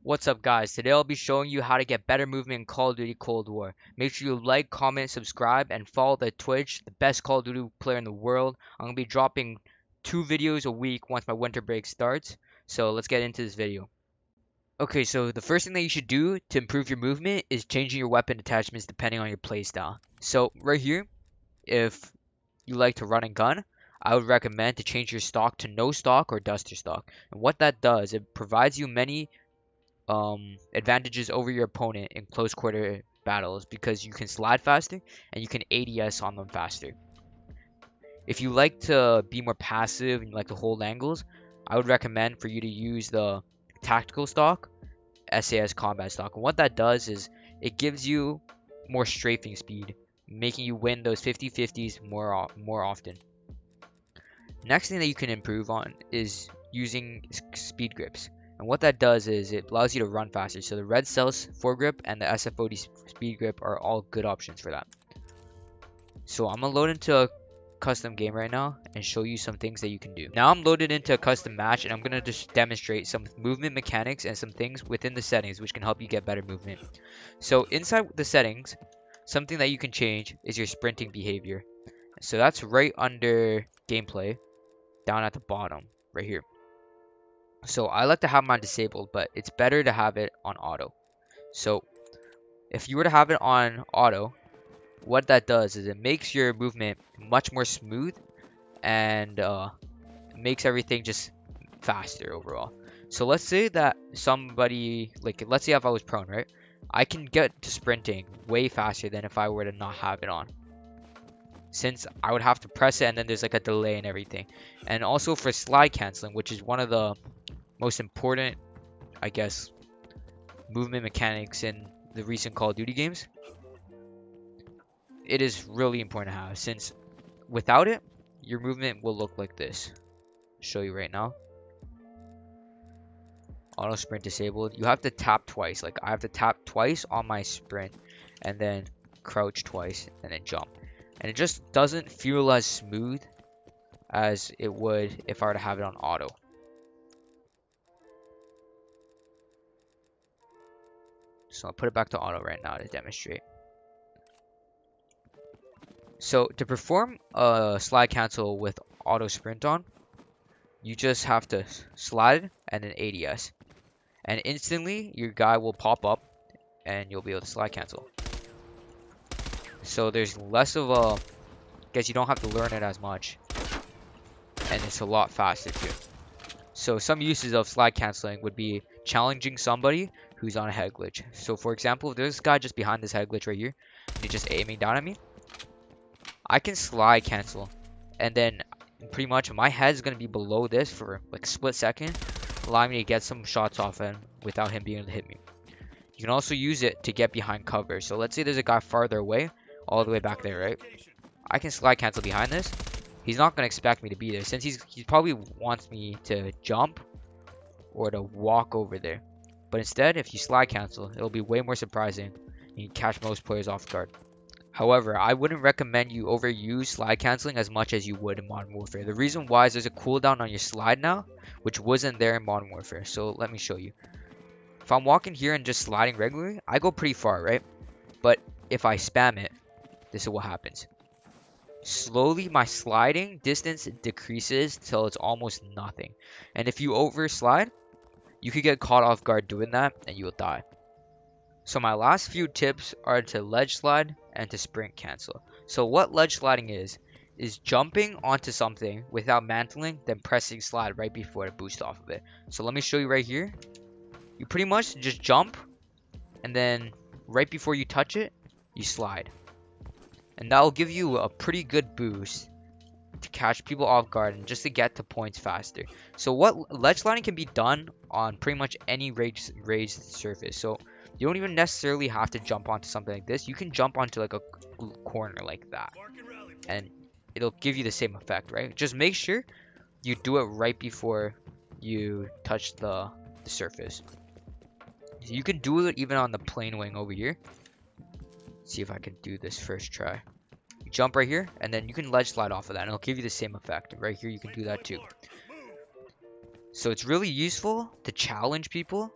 What's up guys, today I'll be showing you how to get better movement in Call of Duty Cold War. Make sure you like, comment, subscribe, and follow the Twitch, the best Call of Duty player in the world. I'm going to be dropping 2 videos a week once my winter break starts. So let's get into this video. Okay, so the first thing that you should do to improve your movement is changing your weapon attachments depending on your playstyle. So right here, if you like to run and gun, I would recommend to change your stock to no stock or duster stock. And what that does, it provides you many advantages over your opponent in close quarter battles because you can slide faster and you can ADS on them faster. If you like to be more passive and you like to hold angles, I would recommend for you to use the tactical stock, SAS combat stock. And what that does is it gives you more strafing speed, making you win those 50-50s more often. Next thing that you can improve on is using speed grips. And what that does is it allows you to run faster. So the Red Cells foregrip and the SFOD speed grip are all good options for that. So I'm gonna load into a custom game right now and show you some things that you can do. Now I'm loaded into a custom match and I'm gonna just demonstrate some movement mechanics and some things within the settings which can help you get better movement. So inside the settings, something that you can change is your sprinting behavior. So that's right under gameplay, down at the bottom, right here. So I like to have mine disabled, but it's better to have it on auto. So if you were to have it on auto, what that does is it makes your movement much more smooth and makes everything just faster overall. So let's say that somebody, like let's say if I was prone, right? I can get to sprinting way faster than if I were to not have it on. Since I would have to press it and then there's like a delay and everything. And also for slide canceling, which is one of the most important, I guess, movement mechanics in the recent Call of Duty games, it is really important to have, since without it, your movement will look like this. I'll show you right now. Auto sprint disabled. You have to tap twice. Like I have to tap twice on my sprint and then crouch twice and then jump. And it just doesn't feel as smooth as it would if I were to have it on auto. So I'll put it back to auto right now to demonstrate. So to perform a slide cancel with auto sprint on, you just have to slide and then ADS. And instantly your guy will pop up and you'll be able to slide cancel. So there's less of a, I guess you don't have to learn it as much. And it's a lot faster too. So some uses of slide canceling would be challenging somebody who's on a head glitch. So for example, if there's this guy just behind this head glitch right here, and he's just aiming down at me, I can slide cancel. And then pretty much my head is going to be below this for like a split second, allowing me to get some shots off him without him being able to hit me. You can also use it to get behind cover. So let's say there's a guy farther away, all the way back there, right? I can slide cancel behind this. He's not going to expect me to be there, since he probably wants me to jump or to walk over there. But instead, if you slide cancel, it'll be way more surprising and you catch most players off guard. However, I wouldn't recommend you overuse slide canceling as much as you would in Modern Warfare. The reason why is there's a cooldown on your slide now, which wasn't there in Modern Warfare. So let me show you. If I'm walking here and just sliding regularly, I go pretty far, right? But if I spam it, this is what happens. Slowly, my sliding distance decreases till it's almost nothing. And if you overslide, you could get caught off guard doing that and you will die. So my last few tips are to ledge slide and to sprint cancel. So what ledge sliding is jumping onto something without mantling, then pressing slide right before to boost off of it. So let me show you right here. You pretty much just jump, and then right before you touch it, you slide. And that will give you a pretty good boost to catch people off guard and just to get to points faster. So what ledge sliding can be done on pretty much any raised surface. So you don't even necessarily have to jump onto something like this. You can jump onto like a corner like that, and it'll give you the same effect, right? Just make sure you do it right before you touch the surface. So you can do it even on the plane wing over here. Let's see if I can do this first try. You jump right here, and then you can ledge slide off of that, and it'll give you the same effect. Right here, you can do that too. So it's really useful to challenge people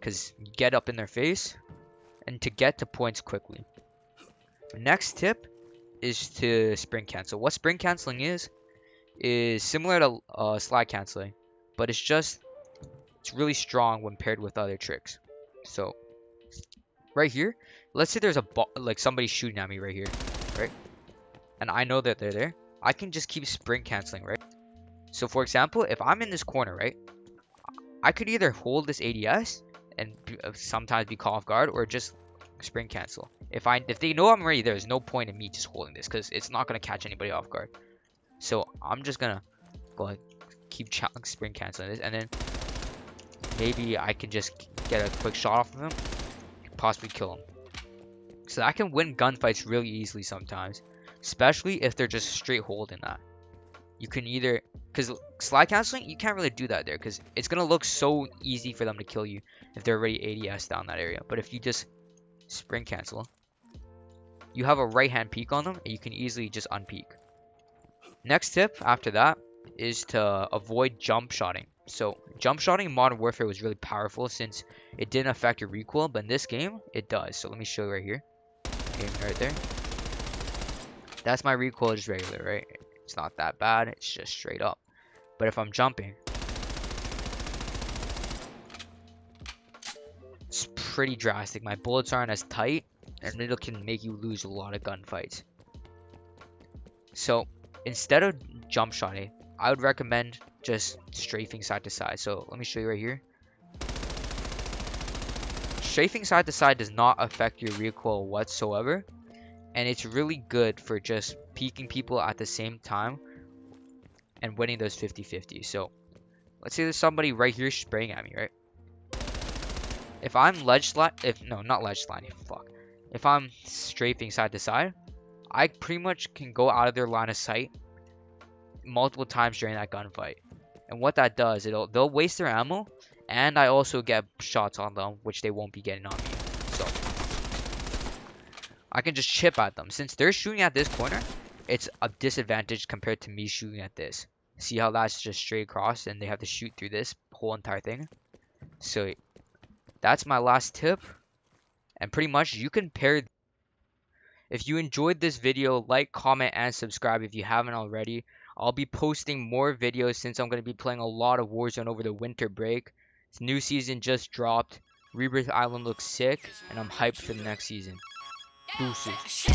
because you get up in their face and to get to points quickly. Next tip is to sprint cancel. What sprint canceling is similar to slide canceling, but it's really strong when paired with other tricks. So right here, let's say there's like somebody shooting at me right here, right? And I know that they're there. I can just keep sprint canceling, right? So for example, if I'm in this corner, right, I could either hold this ADS and sometimes be caught off guard, or just sprint cancel. If they know I'm already there, there's no point in me just holding this because it's not gonna catch anybody off guard. So I'm just gonna go and keep sprint canceling this, and then maybe I can just get a quick shot off of him, possibly kill him. So I can win gunfights really easily sometimes, especially if they're just straight holding that. You can either, because slide canceling, you can't really do that there because it's gonna look so easy for them to kill you if they're already ADS down that area. But if you just sprint cancel, you have a right hand peek on them and you can easily just unpeek. Next tip after that is to avoid jump shotting. So jump shotting in Modern Warfare was really powerful since it didn't affect your recoil, but in this game it does. So let me show you right here. Okay, right there. That's my recoil, just regular, right? It's not that bad, it's just straight up. But if I'm jumping, it's pretty drastic. My bullets aren't as tight, and it can make you lose a lot of gunfights. So instead of jump shotting, I would recommend just strafing side to side. So let me show you right here. Strafing side to side does not affect your recoil whatsoever, and it's really good for just peeking people at the same time and winning those 50-50. So let's say there's somebody right here spraying at me, right? If I'm if I'm strafing side to side, I pretty much can go out of their line of sight multiple times during that gunfight. And what that does, they'll waste their ammo, and I also get shots on them, which they won't be getting on me. So I can just chip at them. Since they're shooting at this corner, it's a disadvantage compared to me shooting at this. See how that's just straight across and they have to shoot through this whole entire thing? So that's my last tip. And pretty much you can pair. If you enjoyed this video, like, comment, and subscribe if you haven't already. I'll be posting more videos since I'm going to be playing a lot of Warzone over the winter break. This new season just dropped. Rebirth Island looks sick, and I'm hyped for the next season. Deuces.